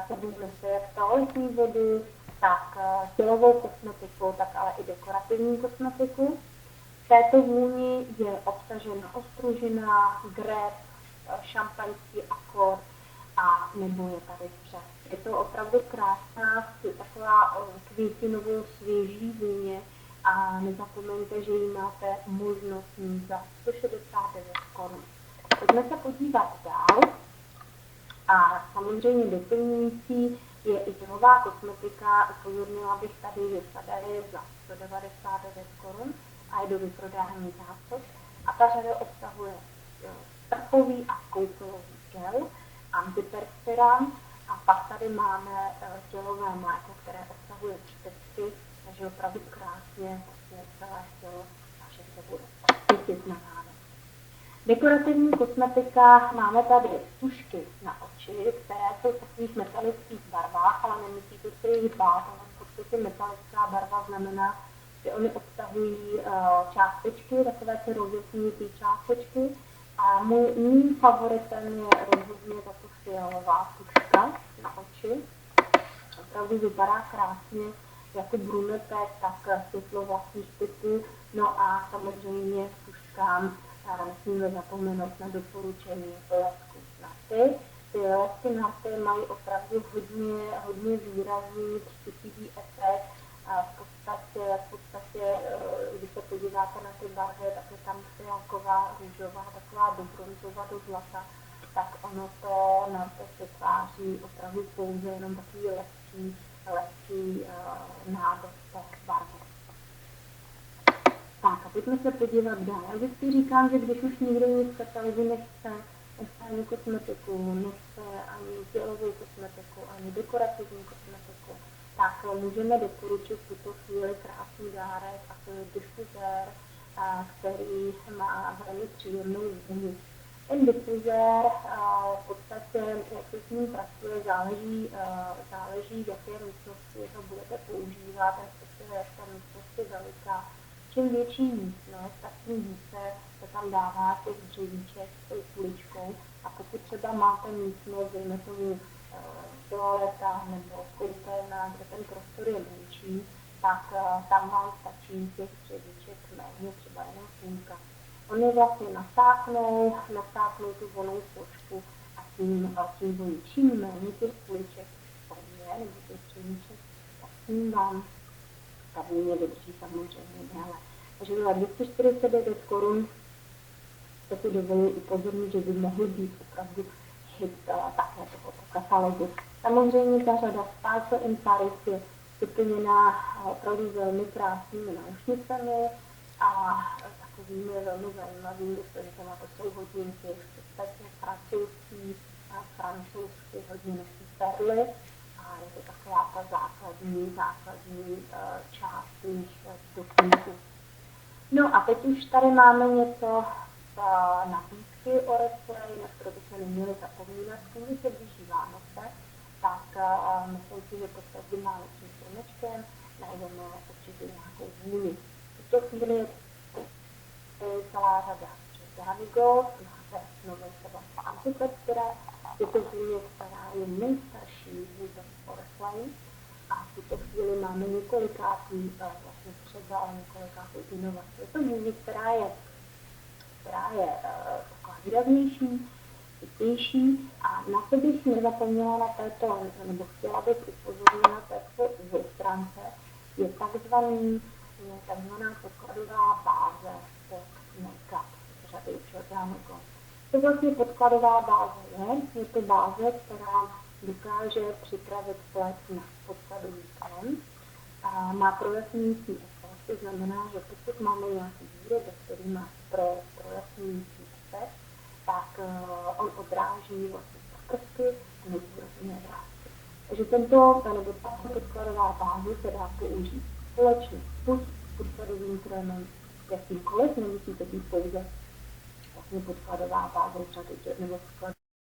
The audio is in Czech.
sebou nese jak toaletní vodu, tak tělovou kosmetiku, tak ale i dekorativní kosmetiku. V této vůni je obsažena ostružina, grep, šampaňský akord a nebo je tady vře. Je to opravdu krásná, taková květinovou svěží vůně a nezapomeňte, že ji máte možnost mít za 169 korun. Pojďme se podívat dál. A samozřejmě doplňující je i tělová kosmetika. Upozornila bych tady, že sada je za 199 korun a je do vyprodání zásob. A ta řada obsahuje sprchový a koupělový gel, antiperspirant a pak tady máme tělové mléko, které obsahuje čtečky, takže opravdu krásně celé tělo naše se bude cítit na vánoce. Dekorativní kosmetika, máme tady tušky na oči, které jsou v takových metalických barvách, ale nemusíte se jich bát, ale v podstatě metalická barva znamená, že oni obsahují částečky, takové ty rozjetnité částečky. A mým favoritem je rozhodně tato fialová tuška na oči. Opravdu vypadá krásně jako brunetek, tak světlovlastních typů. No a samozřejmě tuškám nesmíme zapomenout na doporučení lesku naty. Ty lesky naty mají opravdu hodně výrazný třpitivý efekt. V podstatě, když se podíváte na ty barvy, tak je tam fialková, růžová, taková do bronzová, do zlata, tak ono to na to se tváří opravdu pouze jenom takový lehký nádor té barvy. Tak a pojďme se podívat dál. Já vždycky říkám, že když už nikdo nic v katalogu nechce ani kosmetiku, nechce ani tělovou kosmetiku, ani dekorativní kosmetiku, tak můžeme doporučit v tuto chvíli krásný dárek a to je difuzér, který má velmi příjemnou vůni. Ten difuzér v podstatě, jak se s ním pracuje, záleží v jaké místnosti ho budete používat, respektive jak ta místnost je veliká. Čím větší místnost, tak tím více se tam dává těch dřevíček s tou kuličkou. A pokud třeba máte místnost, dejme tomu toaleta nebo koupelna, kde ten prostor je menší, tak tam vám stačí těch dřevíček méně, třeba jenom půlka. Oni vlastně nasáknou tu vonou složku a tím voní. Čím méně těch kuliček je, nebo těch dřevíček, tak tím vám ta vůně vydrží samozřejmě déle. Takže za 249 korun to si dovoluji upozornit, že by mohl být opravdu hit také tohoto katalogu. Samozřejmě ta řada Sparkle in Paris je doplněná opravdu velmi krásnými náušnicemi a takovými velmi zajímavými doplňkami. To jsou hodinky v podstatě francouzsky hodně nosí perly a je to taková ta základní část mých doplňků. No a teď už tady máme něco z nabídky Oriflame, na kterou bychom neměli zapomínat, když se blíží Vánoce, tak myslím si, že pod každým vánočním stromečkem najdeme určitě nějakou vůni. V tuto chvíli je celá řada Davigo, máte nové třeba Antiperspira, je to vůně, která je nejstarší vůbec Oriflame a v tuto chvíli máme několikátý vlastně třeba, ale několikátý inovace. Je to vůně, která je taková výraznější, chytější a na to bych nezapomněla na této, nebo chtěla bych upozornit na této stránce, je takzvaná podkladová báze pod make-up, řady Giordano. To vlastně podkladová báze je to báze, která dokáže připravit pleť na podkladový krém a má projasňující efekt, to znamená, že pokud máme nějaký výrobek, který má projasňující efekt, tak on odráží vlastně prsky a nezvratné vrásky. Takže tato podkladová báze se dá použít společně buď s podkladovým krémem jakýmkoliv, nemusíte být pouze vlastně podkladová báze řady nebo